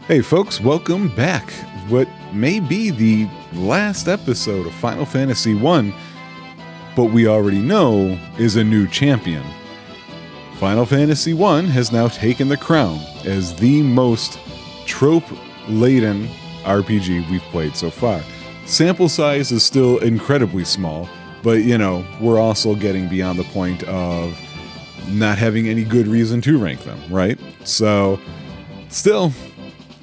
Hey folks, welcome back. What may be the last episode of Final Fantasy I, but we already know is a new champion. Final Fantasy I has now taken the crown as the most trope-laden RPG we've played so far. Sample size is still incredibly small, but we're also getting beyond the point of not having any good reason to rank them, right? So, still,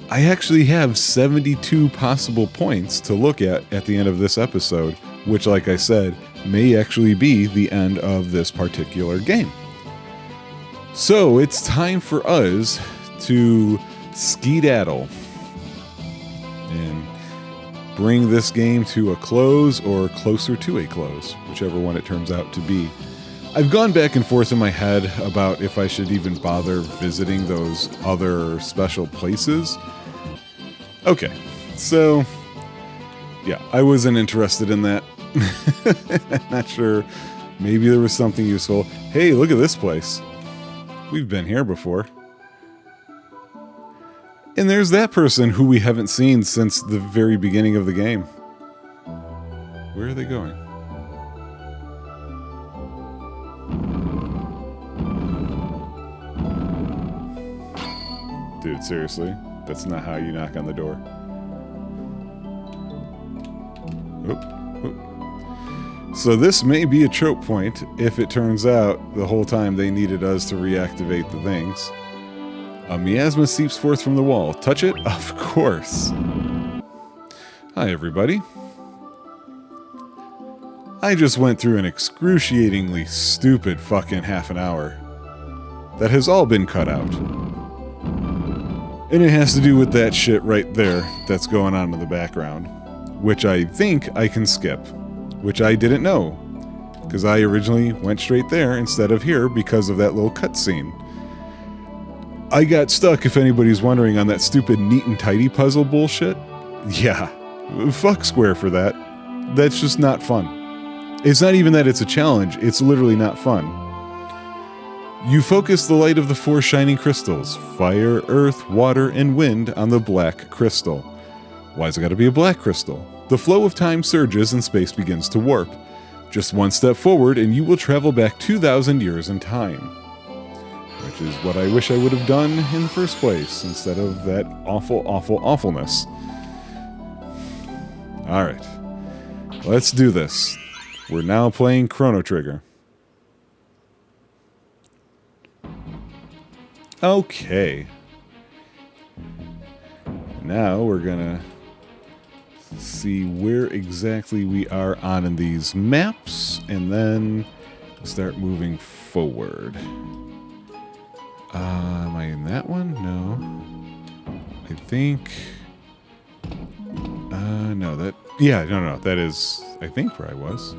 I actually have 72 possible points to look at the end of this episode, which, like I said, may actually be the end of this particular game. So it's time for us to skedaddle and bring this game to a close or closer to a close, whichever one it turns out to be. I've gone back and forth in my head about if I should even bother visiting those other special places. Okay, so, yeah, I wasn't interested in that. I'm not sure. Maybe there was something useful. Hey, look at this place. We've been here before. And there's that person who we haven't seen since the very beginning of the game. Where are they going? Dude, seriously? That's not how you knock on the door. Oop, oop. So this may be a trope point if it turns out the whole time they needed us to reactivate the things. A miasma seeps forth from the wall. Touch it? Of course. Hi, everybody. I just went through an excruciatingly stupid fucking half an hour. That has all been cut out. And it has to do with that shit right there that's going on in the background, which I think I can skip, which I didn't know, because I originally went straight there instead of here because of that little cutscene. I got stuck, if anybody's wondering, on that stupid neat and tidy puzzle bullshit. Yeah, fuck Square for that. That's just not fun. It's not even that it's a challenge, it's literally not fun. You focus the light of the four shining crystals, fire, earth, water, and wind, on the black crystal. Why's it gotta be a black crystal? The flow of time surges and space begins to warp. Just one step forward and you will travel back 2,000 years in time. Which is what I wish I would have done in the first place, instead of that awful, awful, awfulness. Alright. Let's do this. We're now playing Chrono Trigger. Okay. Now we're gonna see where exactly we are on in these maps, and then start moving forward. Am I in that one? No. I think... no, that... Yeah, no, that is, I think, where I was.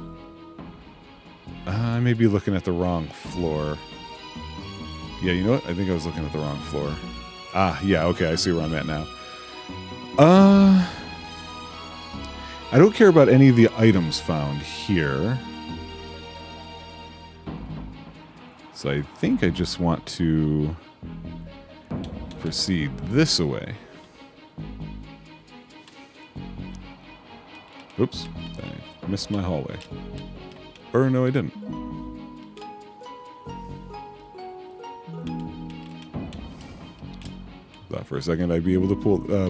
I may be looking at the wrong floor. Yeah, you know what? I think I was looking at the wrong floor. Ah, yeah, okay, I see where I'm at now. I don't care about any of the items found here. So I think I just want to proceed this way. Oops, I missed my hallway. Or no, I didn't. Thought for a second I'd be able to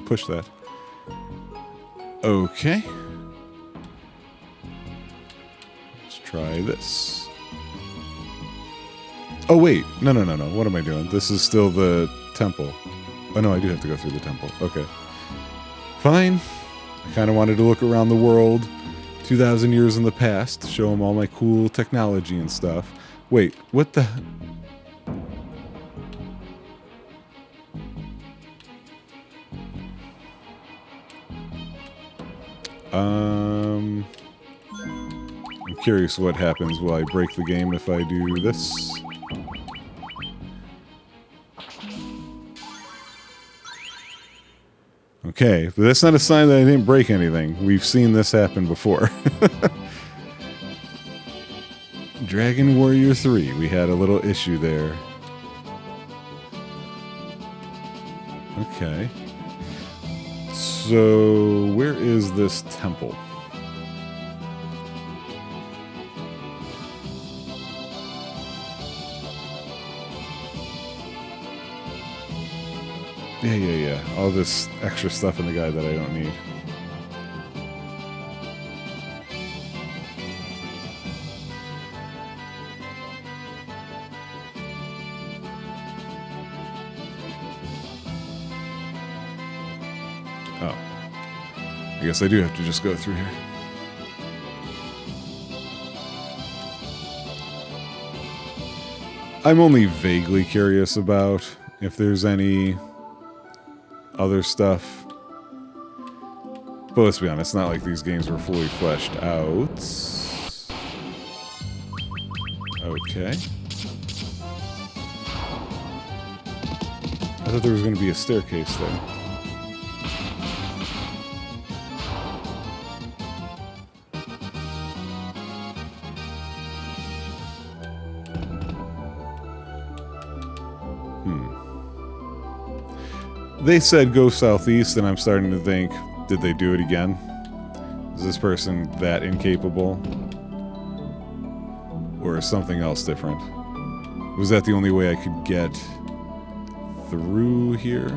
push that. Okay. Let's try this. Oh wait, no. What am I doing? This is still the temple. Oh no, I do have to go through the temple. Okay. Fine. I kind of wanted to look around the world 2,000 years in the past, show them all my cool technology and stuff. Wait, what the... I'm curious what happens. Will I break the game if I do this? Okay, but that's not a sign that I didn't break anything. We've seen this happen before. Dragon Warrior 3, we had a little issue there. Okay. So, where is this temple? Yeah. All this extra stuff in the guide that I don't need. Oh. I guess I do have to just go through here. I'm only vaguely curious about if there's any other stuff. But let's be honest, it's not like these games were fully fleshed out. Okay. I thought there was going to be a staircase there. They said go southeast, and I'm starting to think, did they do it again? Is this person that incapable? Or is something else different? Was that the only way I could get through here?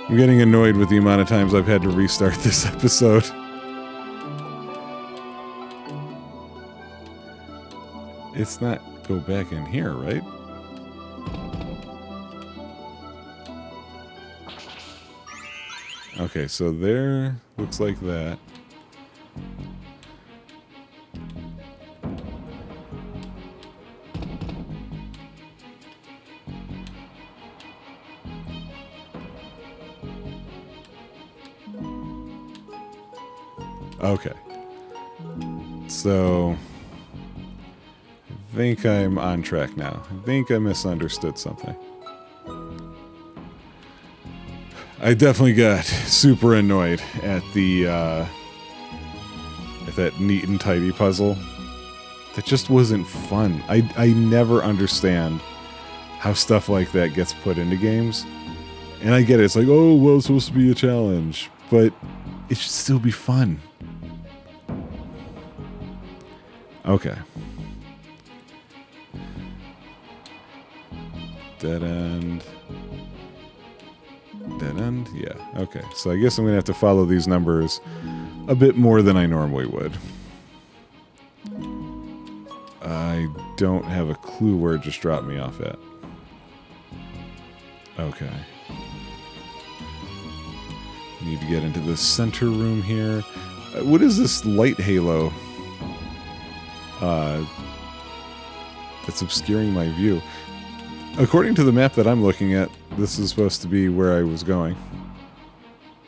I'm getting annoyed with the amount of times I've had to restart this episode. It's not go back in here, right? Okay, so there looks like that. Okay. So I think I'm on track now. I think I misunderstood something. I definitely got super annoyed at the at that neat and tidy puzzle. That just wasn't fun. I never understand how stuff like that gets put into games. And I get it. It's like, oh, well, it's supposed to be a challenge. But it should still be fun. Okay. Dead end. Dead end? Yeah. Okay. So I guess I'm going to have to follow these numbers a bit more than I normally would. I don't have a clue where it just dropped me off at. Okay. Need to get into the center room here. What is this light halo that's obscuring my view? According to the map that I'm looking at, this is supposed to be where I was going.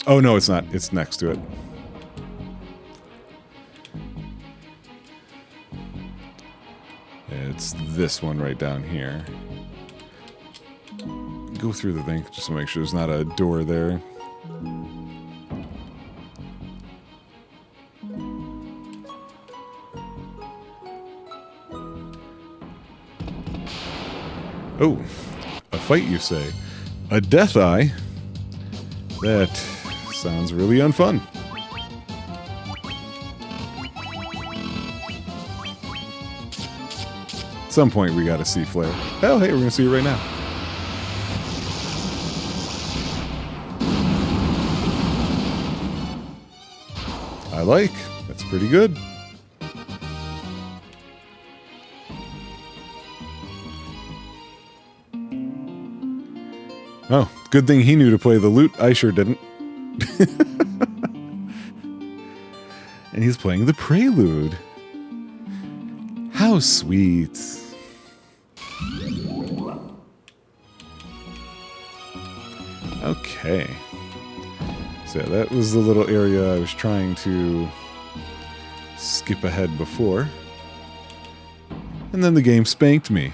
Oh, no, it's not. It's next to it. It's this one right down here. Go through the thing just to make sure there's not a door there. Oh, a fight, you say? A death eye? That sounds really unfun. At some point, we gotta see Flare. Oh, hey, we're gonna see it right now. I like. That's pretty good. Oh, good thing he knew to play the lute. I sure didn't. And he's playing the prelude. How sweet. Okay. So that was the little area I was trying to skip ahead before. And then the game spanked me.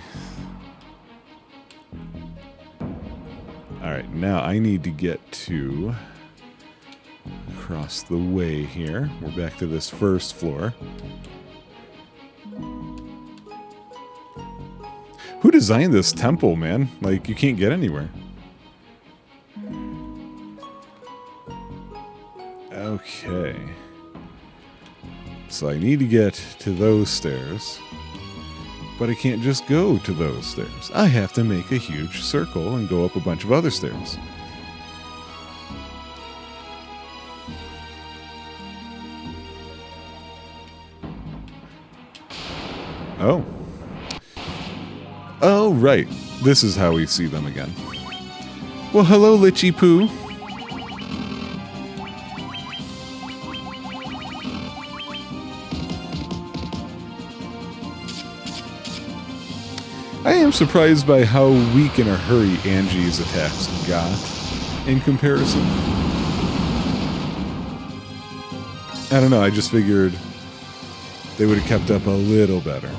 Alright, now I need to get to across the way here. We're back to this first floor. Who designed this temple, man? Like, you can't get anywhere. Okay. So I need to get to those stairs. But I can't just go to those stairs. I have to make a huge circle and go up a bunch of other stairs. Oh. Oh, right. This is how we see them again. Well, hello, Litchi Poo. I am surprised by how weak in a hurry Angie's attacks got in comparison. I don't know, I just figured they would have kept up a little better.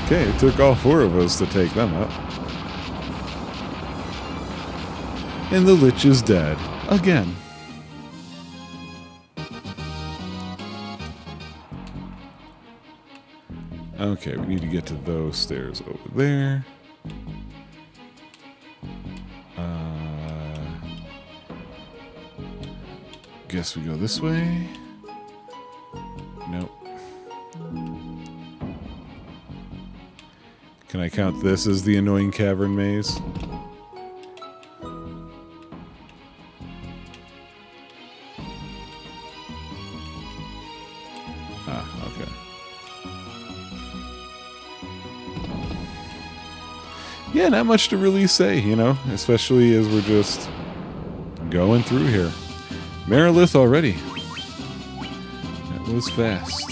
Okay, it took all four of us to take them out. And the Lich is dead. Again. Okay, we need to get to those stairs over there. Guess we go this way. Nope. Can I count this as the annoying cavern maze? Ah, okay. Yeah, not much to really say, you know, especially as we're just going through here. Marilith already. That was fast.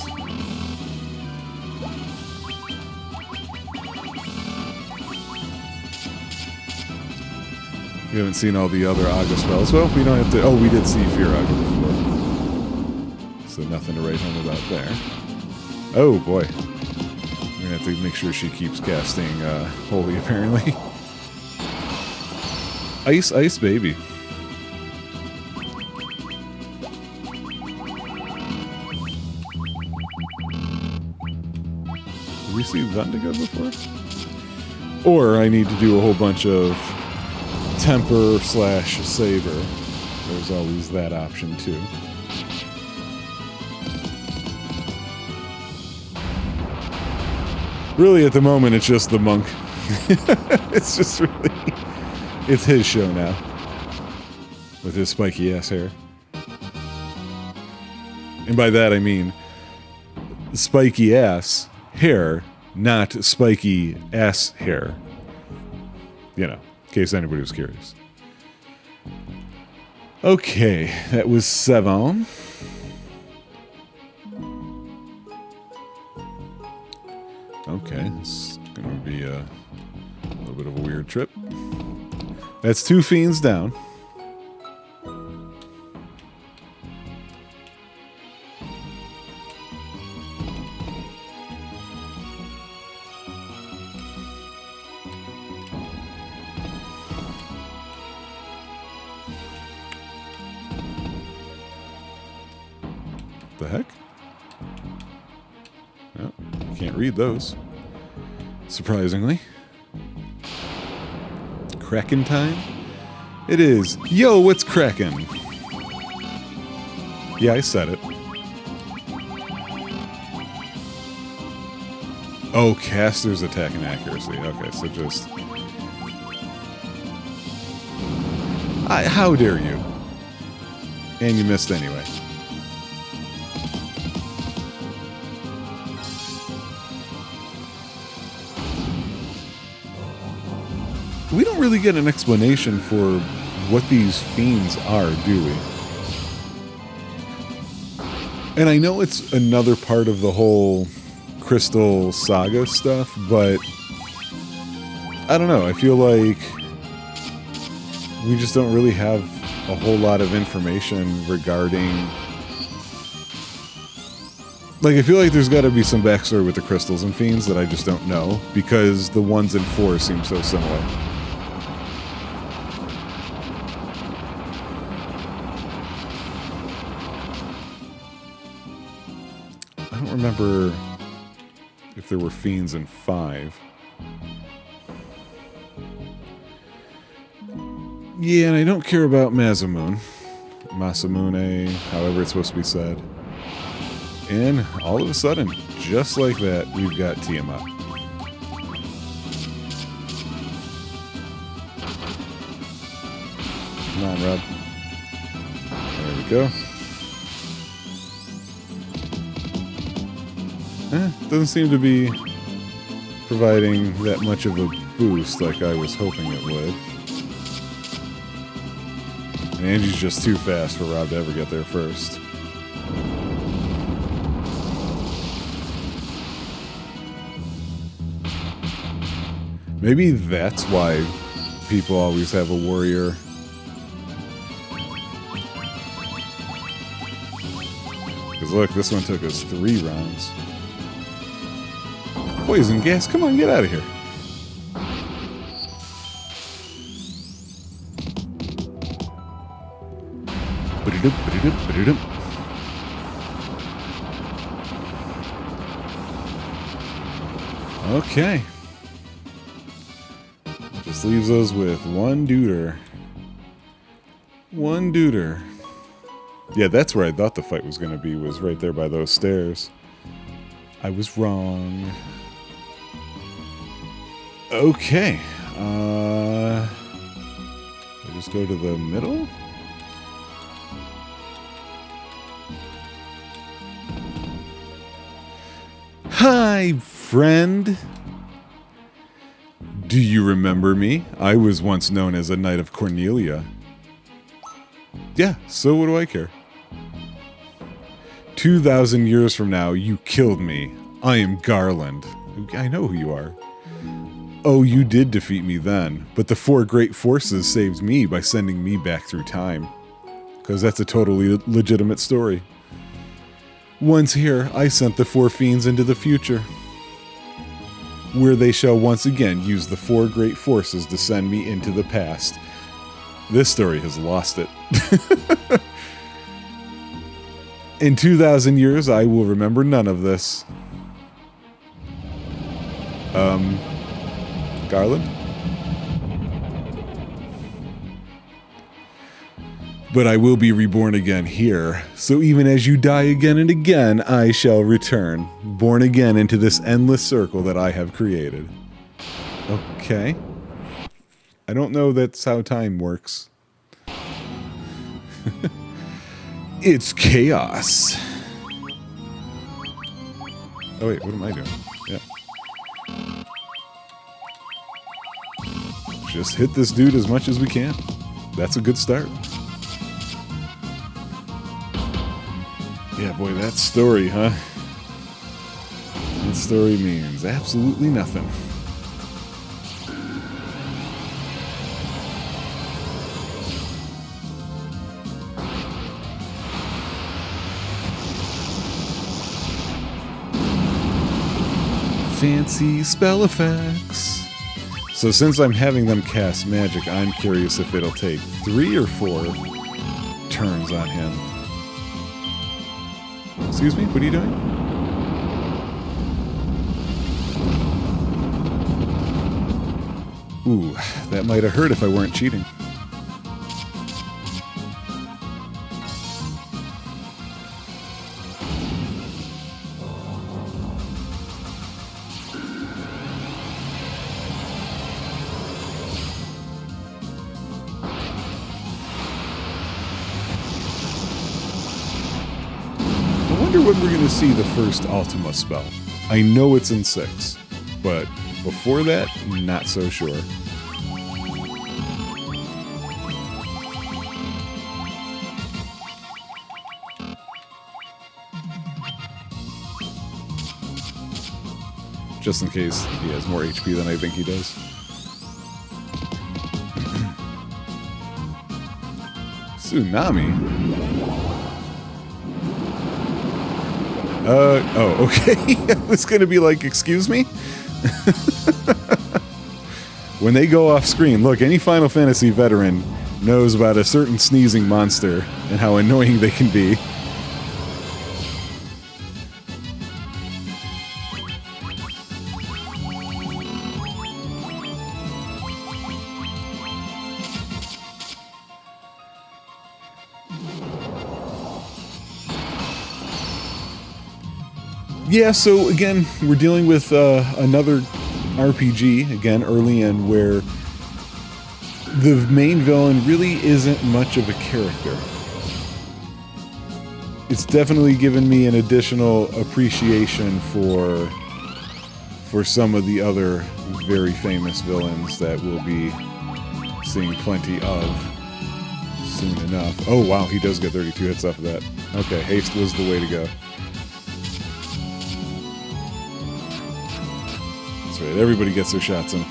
We haven't seen all the other Aga spells. Well, we don't have to... Oh, we did see Fear Aga before. So nothing to write home about there. Oh, boy. We're going to have to make sure she keeps casting Holy, apparently. Ice, ice, baby. Did we see Vendigo before? Or I need to do a whole bunch of Temper / Saber. There's always that option too. Really, at the moment, it's just the monk. It's just really... It's his show now. With his spiky ass hair. And by that I mean spiky ass hair, not spiky ass hair. You know, in case anybody was curious. Okay, that was 7. Okay, it's gonna be a little bit of a weird trip. That's 2 fiends down. The heck? Oh, can't read those. Surprisingly. Kraken time? It is. Yo, what's crackin'? Yeah, I said it. Oh, caster's attack and accuracy. Okay, so just... how dare you? And you missed anyway. We don't really get an explanation for what these fiends are, do we? And I know it's another part of the whole Crystal Saga stuff, but I don't know. I feel like we just don't really have a whole lot of information regarding... Like, I feel like there's got to be some backstory with the crystals and fiends that I just don't know, because the ones in 4 seem so similar. remember if there were fiends in 5. Yeah, and I don't care about Masamune. Masamune, however it's supposed to be said. And all of a sudden, just like that, we've got Tiamat. Come on, Rob. There we go. Doesn't seem to be providing that much of a boost like I was hoping it would. And Angie's just too fast for Rob to ever get there first. Maybe that's why people always have a warrior. Because look, this one took us 3 rounds. Poison gas, come on, get out of here. Okay. Just leaves us with one duder. One duder. Yeah, that's where I thought the fight was going to be, was right there by those stairs. I was wrong. Okay. I just go to the middle? Hi, friend. Do you remember me? I was once known as a Knight of Cornelia. Yeah, so what do I care? 2,000 years from now, you killed me. I am Garland. I know who you are. Oh, you did defeat me then, but the 4 great forces saved me by sending me back through time. Because that's a totally legitimate story. Once here, I sent the 4 fiends into the future, where they shall once again use the 4 great forces to send me into the past. This story has lost it. In 2,000 years, I will remember none of this. Garland? But I will be reborn again here, so even as you die again and again, I shall return, born again into this endless circle that I have created. Okay. I don't know that's how time works. It's chaos. Oh wait, what am I doing? Yeah. Just hit this dude as much as we can. That's a good start. Yeah, boy, that story, huh? That story means absolutely nothing. Fancy spell effects. So since I'm having them cast magic, I'm curious if it'll take 3 or 4 turns on him. Excuse me, what are you doing? Ooh, that might have hurt if I weren't cheating. When we're going to see the first Ultima spell. I know it's in 6, but before that, not so sure. Just in case he has more HP than I think he does. Tsunami? Oh, okay. It's gonna be like, excuse me? When they go off screen, look, any Final Fantasy veteran knows about a certain sneezing monster and how annoying they can be. Yeah, so again, we're dealing with another RPG, again, early in, where the main villain really isn't much of a character. It's definitely given me an additional appreciation for some of the other very famous villains that we'll be seeing plenty of soon enough. Oh wow, he does get 32 hits off of that. Okay, haste was the way to go. That's right, everybody gets their shots in.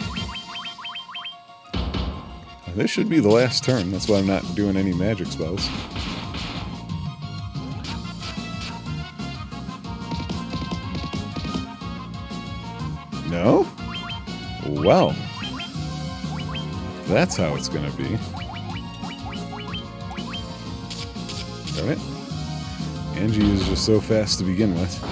This should be the last turn, that's why I'm not doing any magic spells. No? Well, that's how it's gonna be. Alright. Angie is just so fast to begin with.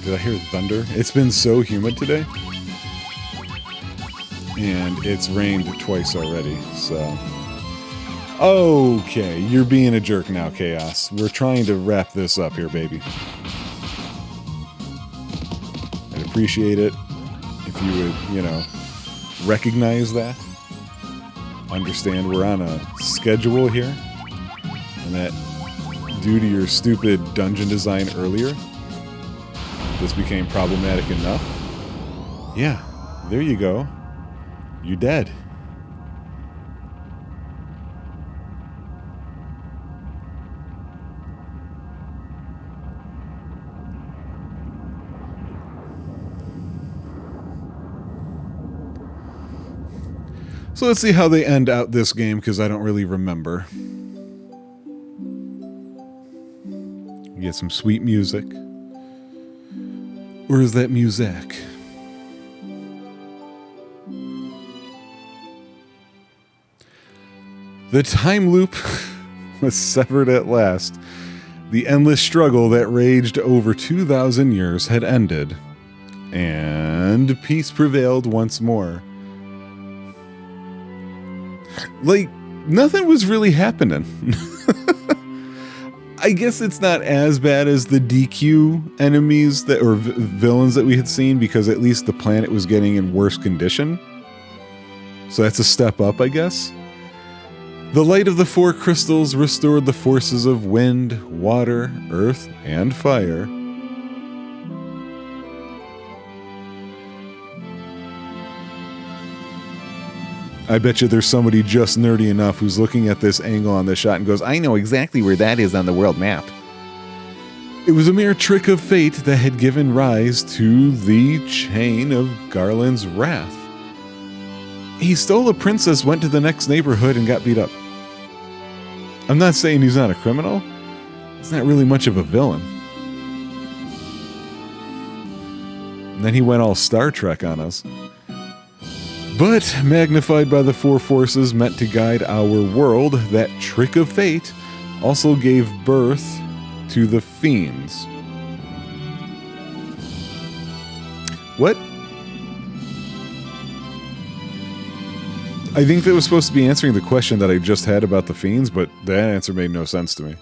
Did I hear thunder? It's been so humid today. And it's rained twice already, so... Okay, you're being a jerk now, Chaos. We're trying to wrap this up here, baby. I'd appreciate it if you would, you know, recognize that. Understand we're on a schedule here. And that due to your stupid dungeon design earlier, this became problematic enough. Yeah, there you go. You're dead. So let's see how they end out this game, because I don't really remember. We get some sweet music. Where is that music? The time loop was severed at last. The endless struggle that raged over 2,000 years had ended, and peace prevailed once more. Like, nothing was really happening. I guess it's not as bad as the DQ enemies that or villains that we had seen, because at least the planet was getting in worse condition. So that's a step up, I guess. The light of the four crystals restored the forces of wind, water, earth, and fire. I bet you there's somebody just nerdy enough who's looking at this angle on this shot and goes, I know exactly where that is on the world map. It was a mere trick of fate that had given rise to the chain of Garland's wrath. He stole a princess, went to the next neighborhood, and got beat up. I'm not saying he's not a criminal. He's not really much of a villain. And then he went all Star Trek on us. But, magnified by the four forces meant to guide our world, that trick of fate also gave birth to the fiends. What? I think that was supposed to be answering the question that I just had about the fiends, but that answer made no sense to me.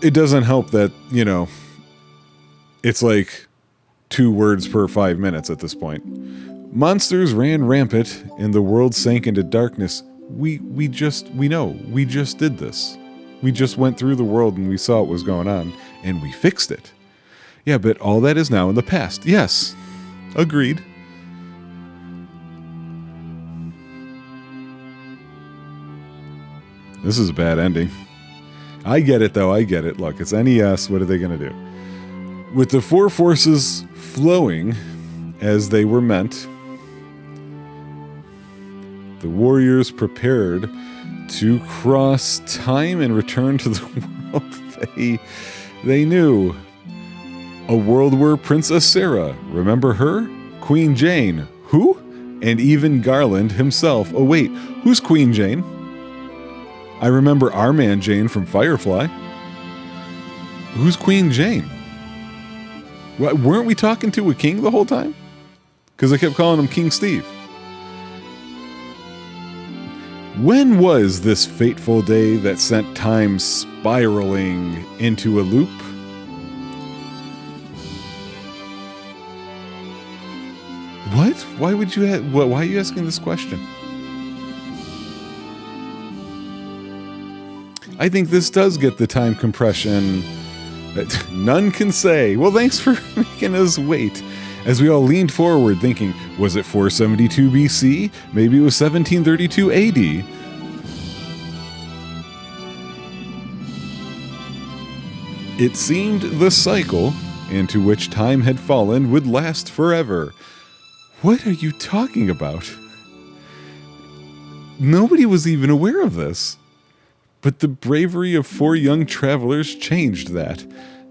It doesn't help that, you know, it's like 2 words per 5 minutes at this point. Monsters ran rampant and the world sank into darkness. We know. We just did this. We just went through the world and we saw what was going on and we fixed it. Yeah, but all that is now in the past. Yes. Agreed. This is a bad ending. I get it though, I get it. Look, it's NES, what are they going to do? With the four forces flowing as they were meant, the warriors prepared to cross time and return to the world they knew. A world where Princess Sarah, remember her? Queen Jane, who? And even Garland himself. Oh wait, who's Queen Jane? I remember our man Jane from Firefly. Who's Queen Jane? What, weren't we talking to a king the whole time? Because I kept calling him King Steve. When was this fateful day that sent time spiraling into a loop? What? Why would you why are you asking this question? I think this does get the time compression that none can say. Well, thanks for making us wait. As we all leaned forward thinking, was it 472 BC? Maybe it was 1732 AD. It seemed the cycle into which time had fallen would last forever. What are you talking about? Nobody was even aware of this. But the bravery of 4 young travelers changed that.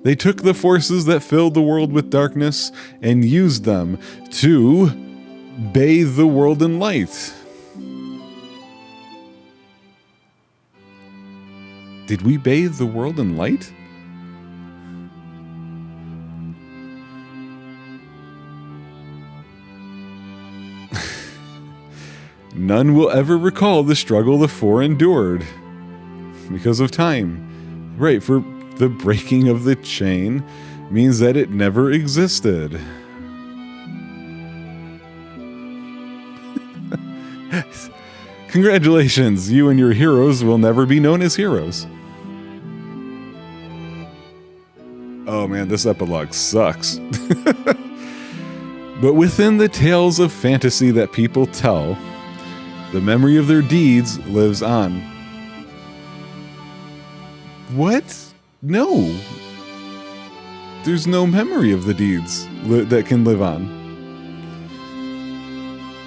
They took the forces that filled the world with darkness and used them to bathe the world in light. Did we bathe the world in light? None will ever recall the struggle the 4 endured. Because of time. Right, for the breaking of the chain means that it never existed. Congratulations, you and your heroes will never be known as heroes. Oh man, this epilogue sucks. But within the tales of fantasy that people tell, the memory of their deeds lives on. What? No. There's no memory of the deeds that can live on.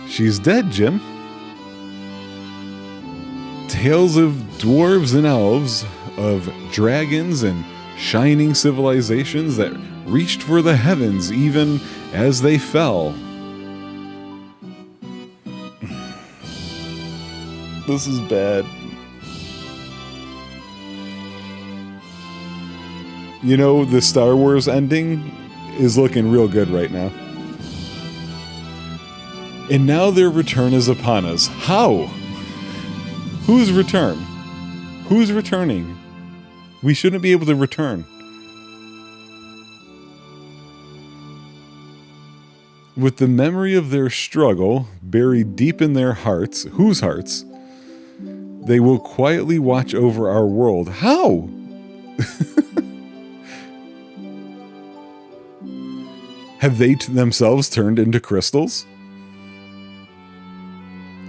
She's dead, Jim. Tales of dwarves and elves, of dragons and shining civilizations that reached for the heavens even as they fell. This is bad. You know, the Star Wars ending is looking real good right now. And now their return is upon us. How? Whose return? Who's returning? We shouldn't be able to return. With the memory of their struggle buried deep in their hearts, whose hearts? They will quietly watch over our world. How? Have they themselves turned into crystals?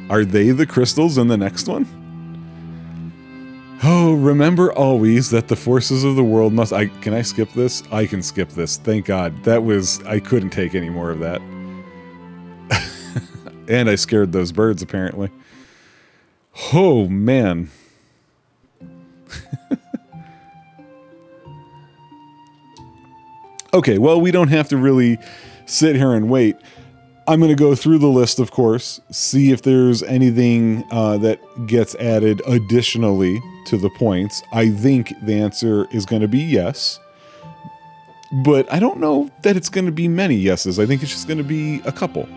Are they the crystals in the next one? Oh, remember always that the forces of the world must... Can I skip this? I can skip this. Thank God. I couldn't take any more of that. And I scared those birds, apparently. Oh, man. Okay, well, we don't have to really sit here and wait. I'm going to go through the list, of course, see if there's anything that gets added additionally to the points. I think the answer is going to be yes. But I don't know that it's going to be many yeses. I think it's just going to be a couple.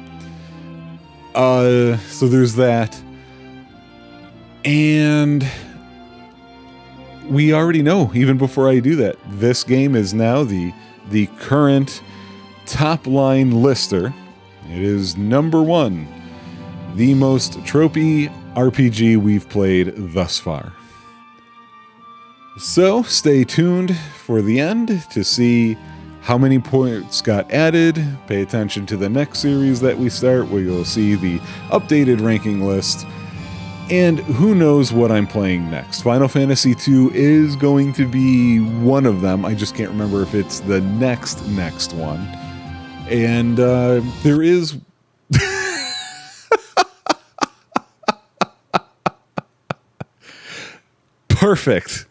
So there's that. And we already know, even before I do that, this game is now the current top line lister. It is number 1, the most tropey RPG we've played thus far. So stay tuned for the end to see how many points got added. Pay attention to the next series that we start, where you'll see the updated ranking list. And who knows what I'm playing next. Final Fantasy II is going to be one of them. I just can't remember if it's the next one. And there is... Perfect.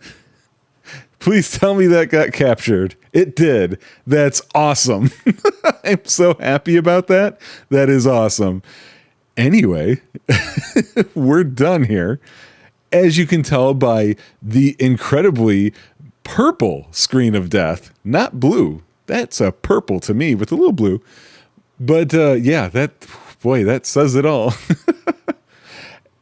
Please tell me that got captured. It did. That's awesome. I'm so happy about that. That is awesome. Anyway, we're done here. As you can tell by the incredibly purple screen of death, not blue. That's a purple to me with a little blue. But yeah, that says it all.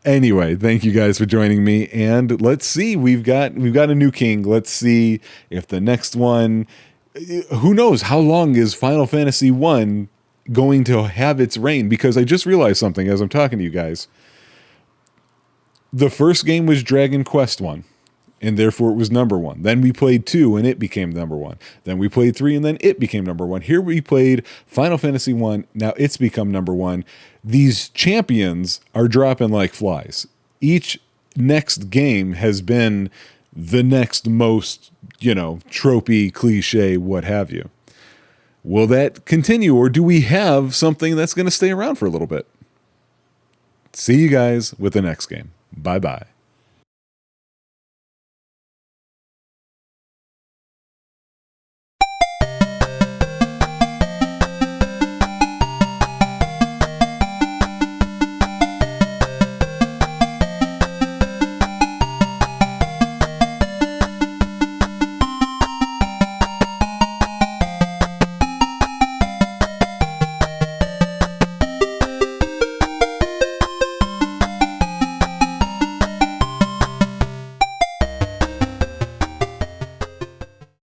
Anyway, thank you guys for joining me, and let's see. We've got a new king. Let's see if the next one. Who knows how long is Final Fantasy 1 going to have its reign? Because I just realized something as I'm talking to you guys. The first game was Dragon Quest 1, and therefore it was number 1. Then we played 2, and it became number 1. Then we played 3, and then it became number 1. Here we played Final Fantasy 1. Now it's become number 1. These champions are dropping like flies. Each next game has been the next most, tropey, cliche, what have you. Will that continue, or do we have something that's going to stay around for a little bit? See you guys with the next game. Bye-bye.